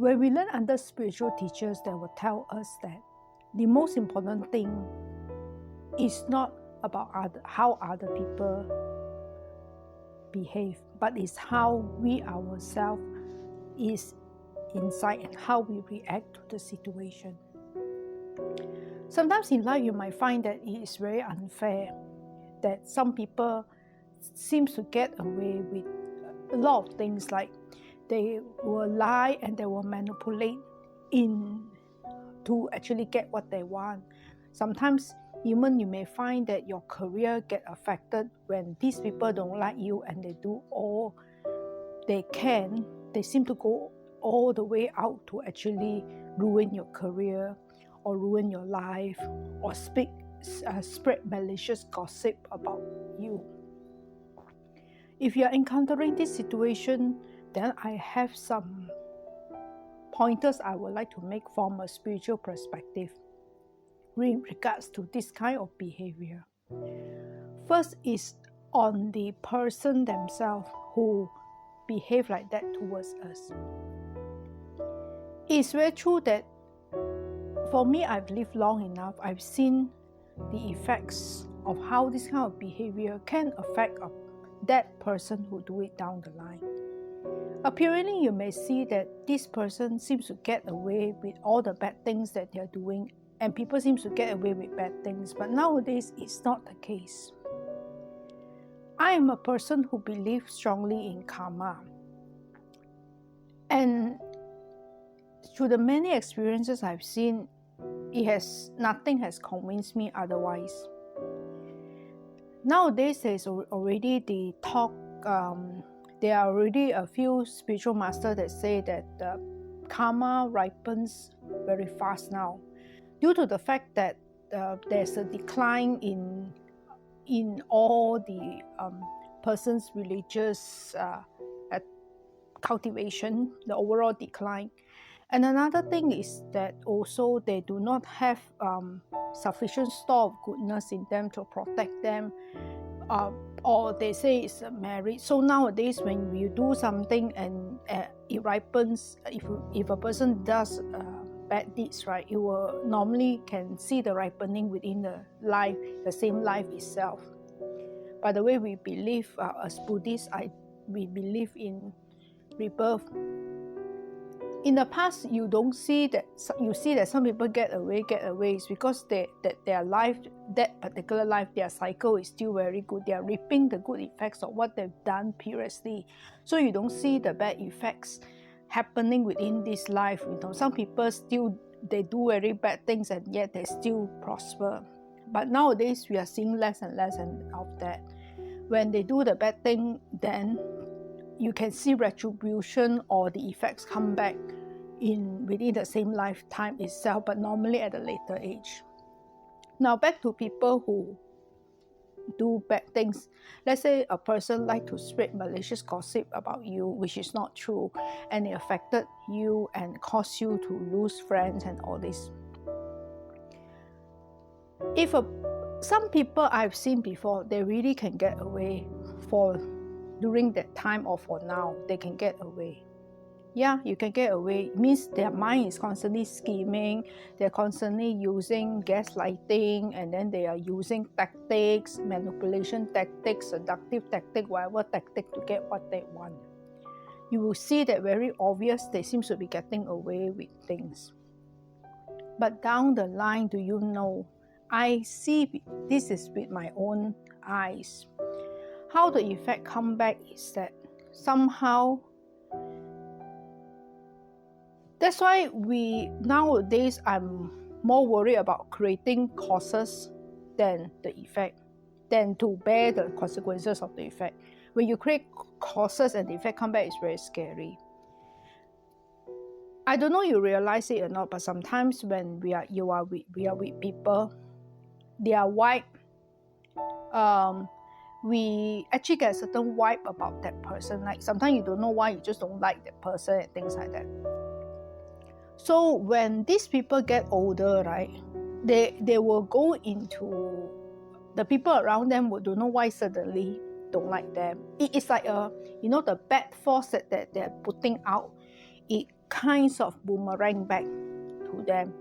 When we learn under spiritual teachers, they will tell us that the most important thing is not about how other people behave, but it's how we ourselves is inside and how we react to the situation. Sometimes in life you might find that it is very unfair, that some people seem to get away with a lot of things, like they will lie and they will manipulate to actually get what they want. Sometimes even you may find that your career get affected when these people don't like you and they do all they can. They seem to go all the way out to actually ruin your career or ruin your life or spread malicious gossip about you. If you are encountering this situation, then I have some pointers I would like to make from a spiritual perspective in regards to this kind of behavior. First is on the person themselves who behave like that towards us. It's very true that for me, I've lived long enough, I've seen the effects of how this kind of behavior can affect that person who do it down the line. Apparently, you may see that this person seems to get away with all the bad things that they're doing, and people seem to get away with bad things, but nowadays it's not the case. I am a person who believes strongly in karma, and through the many experiences I've seen, nothing has convinced me otherwise. Nowadays, there's already the talk. There are already a few spiritual masters that say that karma ripens very fast now, due to the fact that there's a decline in all the person's religious cultivation, the overall decline. And another thing is that also they do not have sufficient store of goodness in them to protect them, or they say it's a merit. So nowadays, when you do something and it ripens, if a person does bad deeds, right, you will normally can see the ripening within the same life itself. By the way, we believe as Buddhists, we believe in rebirth. In the past, you see that some people get away is because their life, that particular life, their cycle is still very good. They are reaping the good effects of what they've done previously. So you don't see the bad effects happening within this life. Some people they do very bad things and yet they still prosper. But nowadays, we are seeing less and less of that. When they do the bad thing, then you can see retribution or the effects come back within the same lifetime itself, but normally at a later age. Now back to people who do bad things. Let's say a person like to spread malicious gossip about you, which is not true, and it affected you and caused you to lose friends and all this. Some people I've seen before, they really can get away during that time or for now, they can get away. Yeah, you can get away. It means their mind is constantly scheming, they're constantly using gaslighting, and then they are using tactics, manipulation tactics, seductive tactic, whatever tactic to get what they want. You will see that very obvious, they seem to be getting away with things. But down the line, do you know, I see this is with my own eyes. How the effect come back is that somehow, that's why nowadays I'm more worried about creating causes than the effect, than to bear the consequences of the effect. When you create causes and the effect come back, it's very scary. I don't know you realize it or not, but sometimes when we are with people, they are white. We actually get a certain vibe about that person. Like sometimes you don't know why, you just don't like that person and things like that. So when these people get older, right, they will go into the people around them don't know why suddenly don't like them. It's like the bad force that they're putting out. It kinds of boomerang back to them.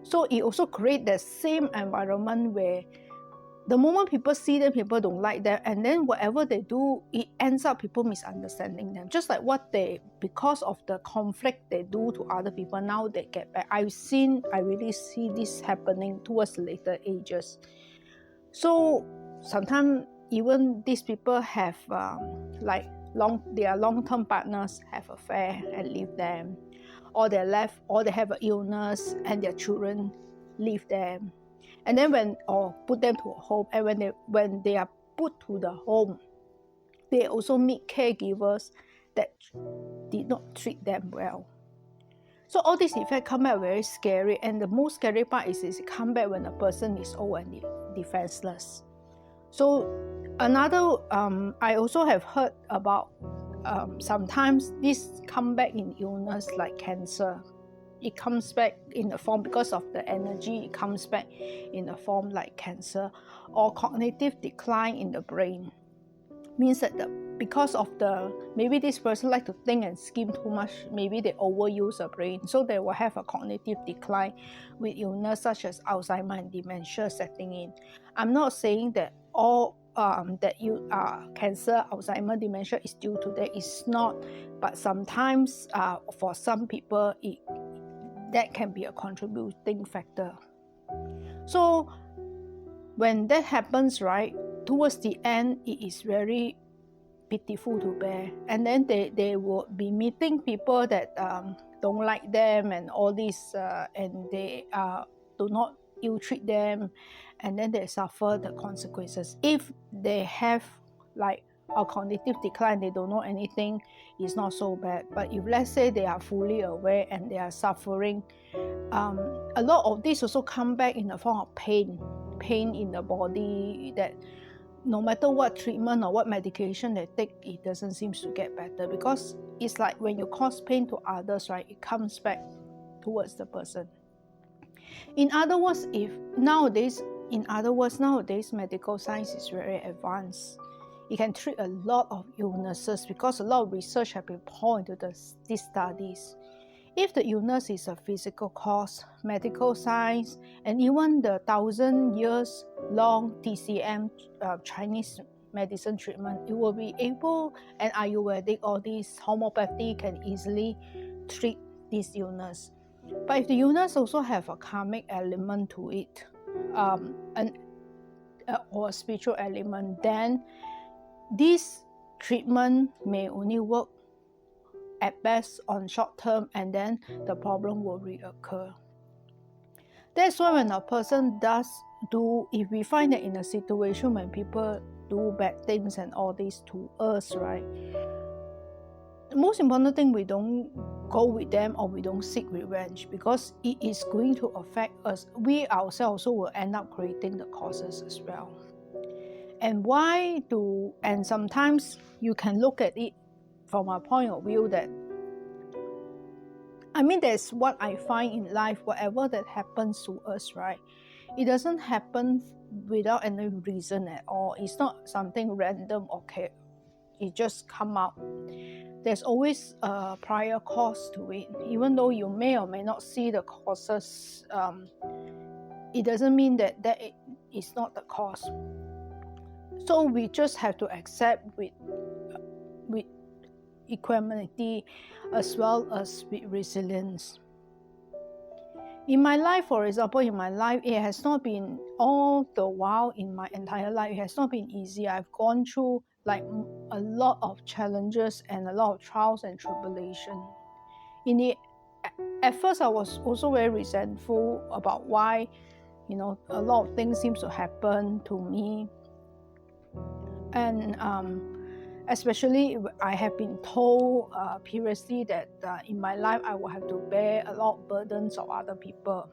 So it also creates the same environment where the moment people see them, people don't like them, and then whatever they do, it ends up people misunderstanding them. Just like because of the conflict they do to other people, now they get back. I really see this happening towards later ages. So sometimes even these people have their long-term partners have affair and leave them, or they have an illness and their children leave them. And then put them to a home, and when they are put to the home, they also meet caregivers that did not treat them well. So all these effects come back very scary, and the most scary part is it come back when a person is old and defenseless. So another, I also have heard about sometimes this come back in illness like cancer. It comes back in the form, because of the energy, it comes back in the form like cancer, or cognitive decline in the brain. Means that because of maybe this person like to think and scheme too much, maybe they overuse the brain, so they will have a cognitive decline with illness such as Alzheimer and dementia setting in. I'm not saying that all cancer, Alzheimer, dementia is due to that. It's not, but sometimes for some people that can be a contributing factor. So when that happens, right, towards the end, it is very pitiful to bear. And then they will be meeting people that don't like them and all this, and they do not ill-treat them, and then they suffer the consequences. If they have like a cognitive decline, they don't know anything, it's not so bad. But if let's say they are fully aware and they are suffering, a lot of this also come back in the form of pain in the body, that no matter what treatment or what medication they take, it doesn't seem to get better, because it's like when you cause pain to others, right, it comes back towards the person. In other words, nowadays medical science is very advanced. It can treat a lot of illnesses because a lot of research have been poured into these studies. If the illness is a physical cause, medical science, and even the 1,000 years long TCM Chinese medicine treatment, it will be able, and Ayurvedic or this homeopathy can easily treat this illness. But if the illness also have a karmic element to it, or a spiritual element, then this treatment may only work at best on short term, and then the problem will reoccur. That's why when a person if we find that in a situation when people do bad things and all this to us, right, the most important thing, we don't go with them or we don't seek revenge, because it is going to affect us. We ourselves also will end up creating the causes as well. And sometimes you can look at it from a point of view that, that's what I find in life. Whatever that happens to us, right, it doesn't happen without any reason at all. It's not something random or it just come out. There's always a prior cause to it. Even though you may or may not see the causes, it doesn't mean that is not the cause. So we just have to accept with equanimity as well as with resilience. In my life, for example, it has not been all the while in my entire life, it has not been easy. I've gone through like a lot of challenges and a lot of trials and tribulation. At first, I was also very resentful about why, a lot of things seems to happen to me. And especially, I have been told previously that in my life, I will have to bear a lot of burdens of other people.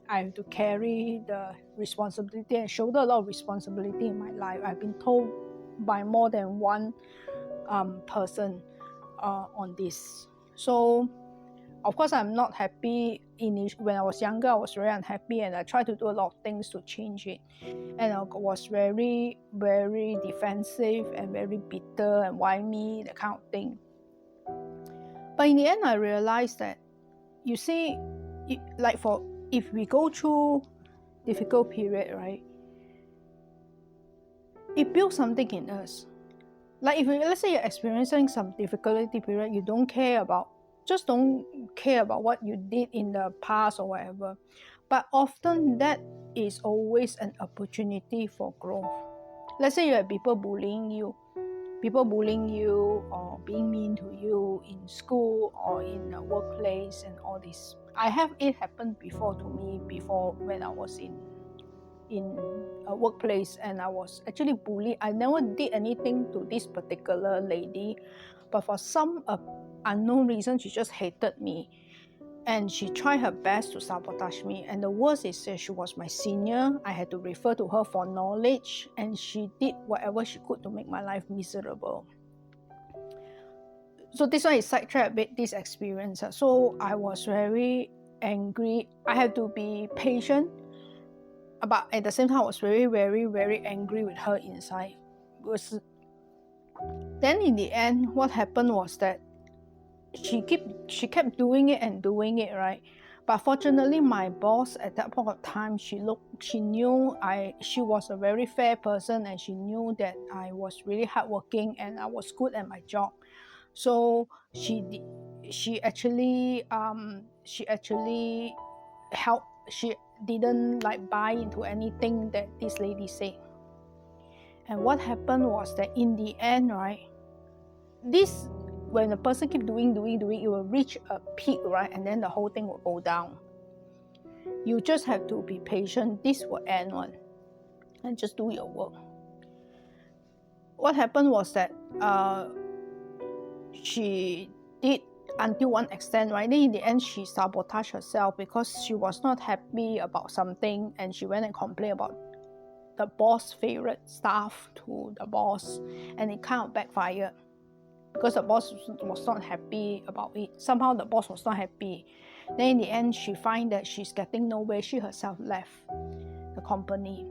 I have to carry the responsibility and shoulder a lot of responsibility in my life. I've been told by more than one person on this. So, of course, I'm not happy. When I was younger, I was very unhappy, and I tried to do a lot of things to change it. And I was very, very defensive and very bitter and why me, that kind of thing. But in the end, I realized that you see, like if we go through difficult period, right, it builds something in us. Like if let's say you're experiencing some difficulty period, you don't care about what you did in the past or whatever. But often that is always an opportunity for growth. Let's say you have people bullying you or being mean to you in school or in the workplace and all this. It happened before to me when I was in a workplace and I was actually bullied. I never did anything to this particular lady, but for some unknown reason, she just hated me. And she tried her best to sabotage me. And the worst is that she was my senior. I had to refer to her for knowledge, and she did whatever she could to make my life miserable. So this one is sidetracked a bit, this experience. So I was very angry. I had to be patient. But at the same time, I was very, very, very angry with her inside. Then in the end, what happened was that she kept doing it, right? But fortunately, my boss at that point of time, she knew she was a very fair person, and she knew that I was really hardworking and I was good at my job. So she actually helped. She didn't like buy into anything that this lady said. And what happened was that in the end, right, when the person keep doing, it will reach a peak, right, and then the whole thing will go down. You just have to be patient. This will end one, and just do your work. What happened was that she did until one extent, right? Then in the end, she sabotaged herself because she was not happy about something, and she went and complained about the boss' favorite staff to the boss, and it kind of backfired because the boss was not happy about it. Somehow the boss was not happy. Then in the end, she find that she's getting nowhere. She herself left the company.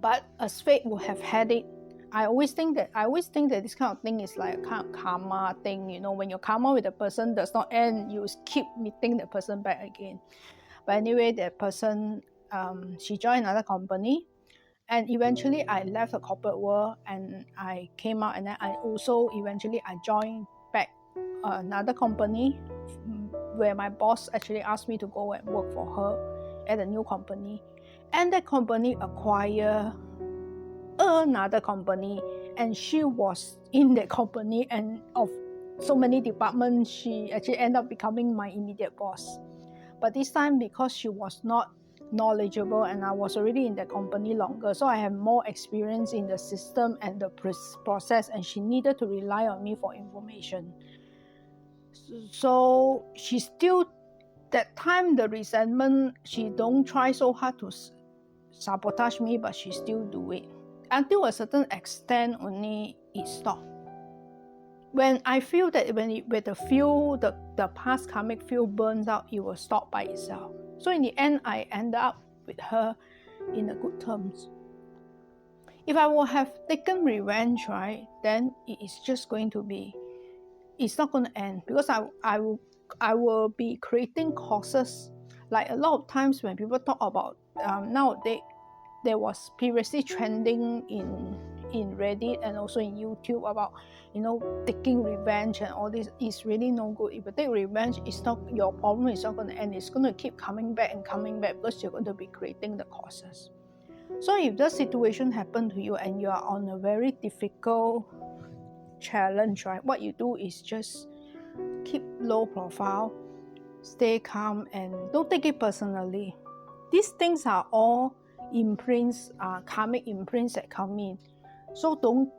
But as fate would have had it, I always think that this kind of thing is like a kind of karma thing. You know, when your karma with the person does not end, you keep meeting the person back again. But anyway, that person, she joined another company, and eventually I left the corporate world and I came out, and then I joined back another company where my boss actually asked me to go and work for her at a new company, and that company acquired another company, and she was in that company, and of so many departments, she actually ended up becoming my immediate boss. But this time, because she was not knowledgeable and I was already in that company longer, so I have more experience in the system and the process, and she needed to rely on me for information. So she still, that time, the resentment, she don't try so hard to sabotage me, but she still do it. Until a certain extent only it stopped. When I feel that the past karmic field burns out, it will stop by itself. So in the end, I end up with her in a good terms. If I would have taken revenge, right, then it is just going to be, it's not going to end, because I will be creating causes. Like a lot of times when people talk about nowadays, there was previously trending in Reddit and also in YouTube about, taking revenge and all this is really no good. If you take revenge, it's not, your problem is not going to end. It's going to keep coming back because you're going to be creating the causes. So if that situation happened to you and you are on a very difficult challenge, right, what you do is just keep low profile, stay calm, and don't take it personally. These things are all imprints, karmic imprints that come in. So don't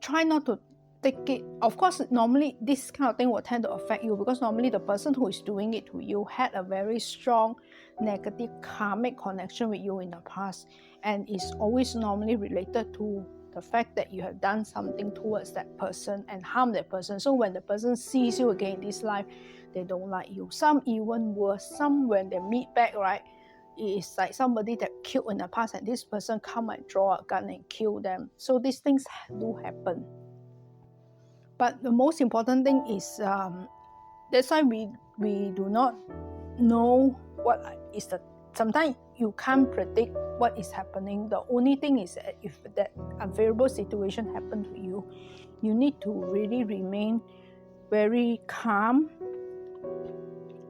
try not to take it. Of course, normally this kind of thing will tend to affect you, because normally the person who is doing it to you had a very strong negative karmic connection with you in the past, and is always normally related to the fact that you have done something towards that person and harmed that person. So when the person sees you again in this life, they don't like you. Some even worse, some when they meet back, right, it's like somebody that killed in the past, and this person come and draw a gun and kill them. So these things do happen. But the most important thing is That's why we do not know what is the. Sometimes you can't predict what is happening. The only thing is that if that unfavorable situation happened to you, you need to really remain very calm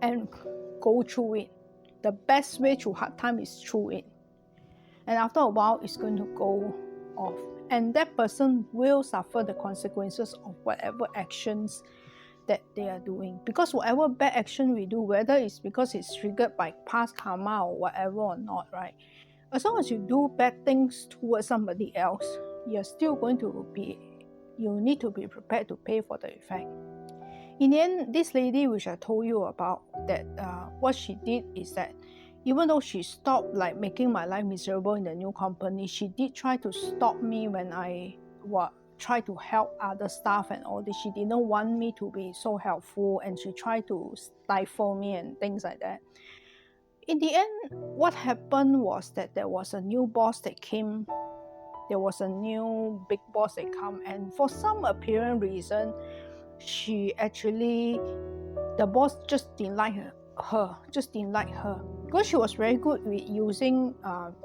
and go through it. The best way through hard time is through it. And after a while, it's going to go off. And that person will suffer the consequences of whatever actions that they are doing. Because whatever bad action we do, whether it's because it's triggered by past karma or whatever or not, right? As long as you do bad things towards somebody else, you're still going to be, you need to be prepared to pay for the effect. In the end, this lady which I told you about, that what she did is that even though she stopped like making my life miserable in the new company, she did try to stop me when I try to help other staff and all this. She didn't want me to be so helpful, and she tried to stifle me and things like that. In the end, what happened was that there was a new boss that came. There was a new big boss that come, and for some apparent reason, the boss just didn't like her, because she was very good with using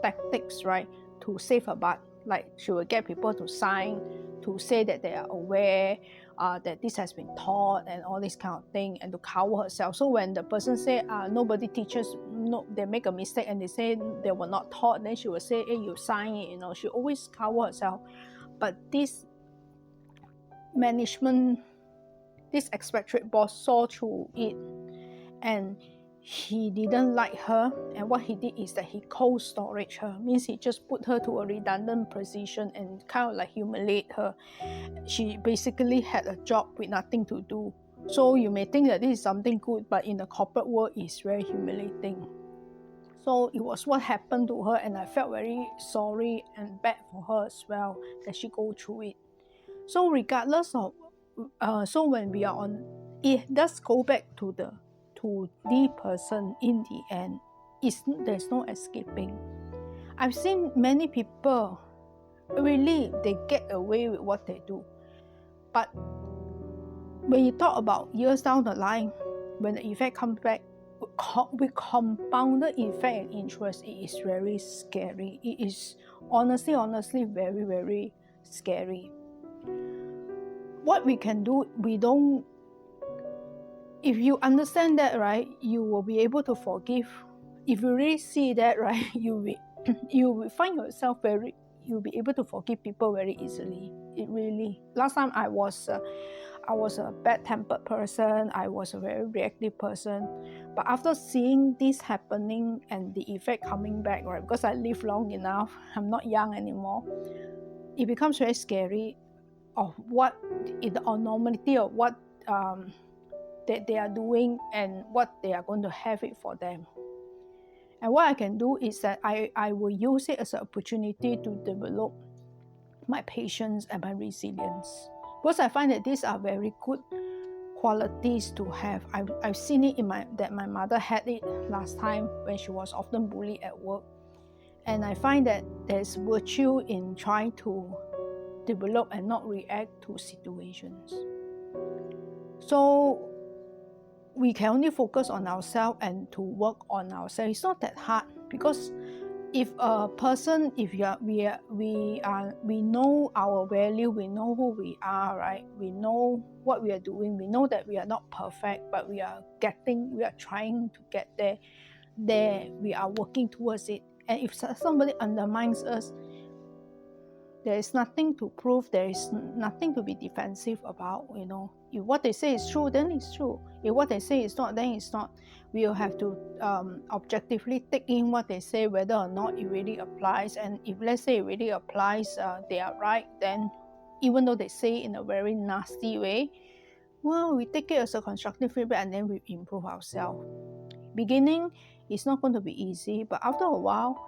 tactics, right, to save her butt. Like she would get people to sign, to say that they are aware, that this has been taught and all this kind of thing, and to cover herself. So when the person say nobody teaches, no, they make a mistake and they say they were not taught, then she would say, hey, you sign it, she always cover herself. But this management, this expatriate boss saw through it, and he didn't like her, and what he did is that he cold storage her. Means he just put her to a redundant position and kind of like humiliate her. She basically had a job with nothing to do. So you may think that this is something good, but in the corporate world, it's very humiliating. So it was what happened to her, and I felt very sorry and bad for her as well, that she go through it. So regardless of, so when we are on, it does go back to the person in the end. There's no escaping. I've seen many people, really, they get away with what they do. But when you talk about years down the line, when the effect comes back, with compounded effect and interest, it is very scary. It is honestly very, very scary. What we can do, if you understand that, right, you will be able to forgive. If you really see that, right, you will find yourself you'll be able to forgive people very easily. It really. Last time I was a bad-tempered person. I was a very reactive person. But after seeing this happening and the effect coming back, right, because I live long enough, I'm not young anymore, it becomes very scary of what the normality of what that they are doing and what they are going to have it for them. And what I can do is that I will use it as an opportunity to develop my patience and my resilience. Because I find that these are very good qualities to have. I've seen it that my mother had it last time when she was often bullied at work. And I find that there's virtue in trying to develop and not react to situations. So we can only focus on ourselves and to work on ourselves. It's not that hard, because if a person, we know our value, we know who we are, right? We know what we are doing. We know that we are not perfect, but we are trying to get there. We are working towards it. And if somebody undermines us, there is nothing to prove. There is nothing to be defensive about, If what they say is true, then it's true. If what they say is not, then it's not. We will have to objectively take in what they say, whether or not it really applies. And if, let's say, it really applies, they are right, then even though they say it in a very nasty way, well, we take it as a constructive feedback and then we improve ourselves. Beginning is not going to be easy, but after a while,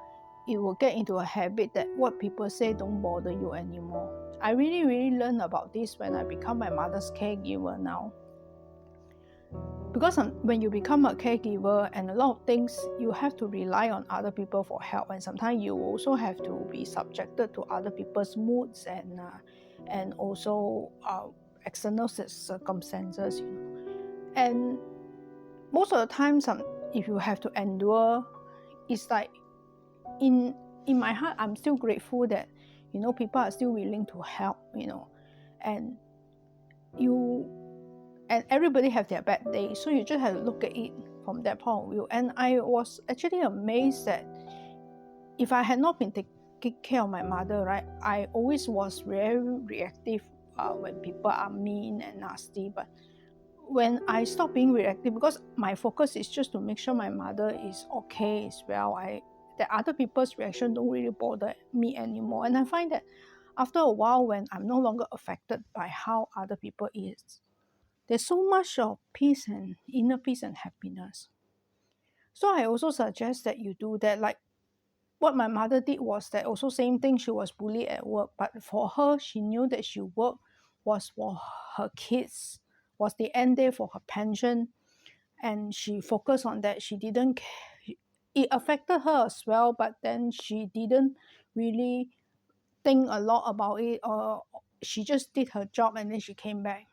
it will get into a habit that what people say don't bother you anymore. I really, really learned about this when I become my mother's caregiver now. Because when you become a caregiver, and a lot of things, you have to rely on other people for help, and sometimes you also have to be subjected to other people's moods and also external circumstances. And most of the time, if you have to endure, it's like in my heart, I'm still grateful that, you know, people are still willing to help, you know, and everybody have their bad days, so you just have to look at it from that point of view. And I was actually amazed that if I had not been taking care of my mother, right, I always was very reactive when people are mean and nasty. But when I stopped being reactive, because my focus is just to make sure my mother is okay as well, that other people's reaction don't really bother me anymore. And I find that after a while, when I'm no longer affected by how other people is, there's so much of peace and inner peace and happiness. So I also suggest that you do that. Like what my mother did was that also same thing, she was bullied at work, but for her, she knew that she work was for her kids, was the end day for her pension, and she focused on that. She didn't it affected her as well, but then she didn't really think a lot about it, or she just did her job and then she came back.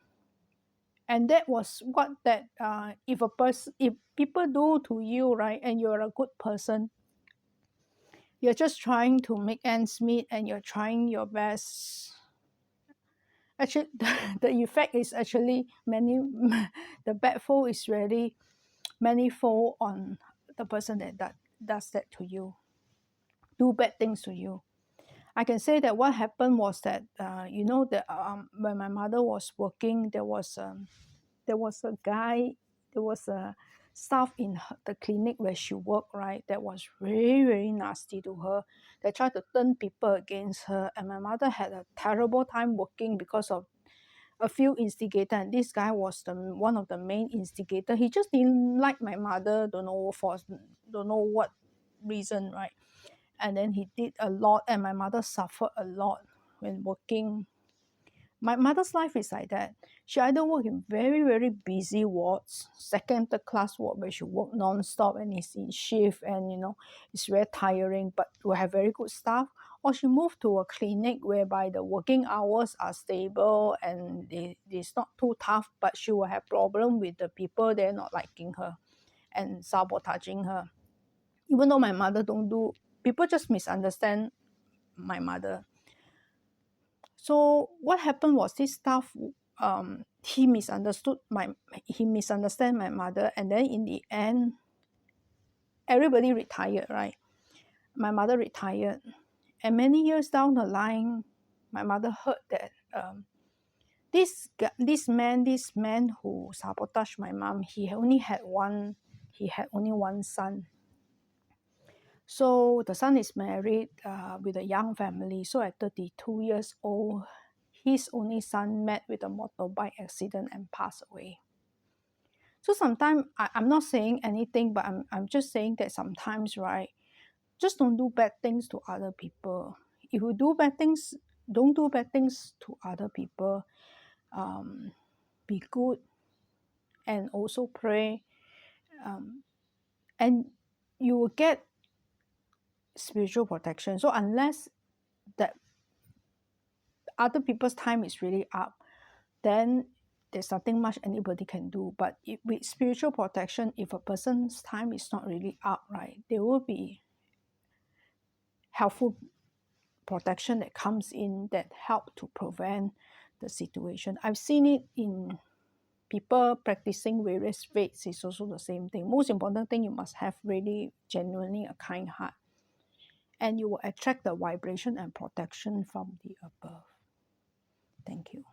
And that was what that if people do to you, right, and you're a good person, you're just trying to make ends meet and you're trying your best. Actually, the effect is actually many. The bad fold is really manifold on the person that does that to you, do bad things to you. I can say that what happened was that you know that when my mother was working, there was a guy, there was a staff in the clinic where she worked, right, that was very, very nasty to her. They tried to turn people against her, and my mother had a terrible time working because of a few instigators, and this guy was one of the main instigator. He just didn't like my mother, don't know what reason, right? And then he did a lot, and my mother suffered a lot when working. My mother's life is like that. She either work in very, very busy wards, second, third class ward, where she work non-stop and it's in shift, and you know, it's very tiring, but we have very good staff. Or she moved to a clinic whereby the working hours are stable and it's not too tough, but she will have problem with the people, they're not liking her and sabotaging her. Even though my mother don't do, people just misunderstand my mother. So what happened was this staff, he misunderstood my mother, and then in the end, everybody retired, right? My mother retired, and many years down the line, my mother heard that this man who sabotaged my mom, he had only one son. So the son is married with a young family. So at 32 years old, his only son met with a motorbike accident and passed away. So sometimes, I'm not saying anything, but I'm just saying that sometimes, right, just don't do bad things to other people. If you do bad things, don't do bad things to other people. Be good and also pray. And you will get spiritual protection. So unless that other people's time is really up, then there's nothing much anybody can do. But with spiritual protection, if a person's time is not really up, right, there will be helpful protection that comes in that help to prevent the situation. I've seen it in people practicing various faiths. It's also the same thing. Most important thing, you must have really genuinely a kind heart, and you will attract the vibration and protection from the above. Thank you.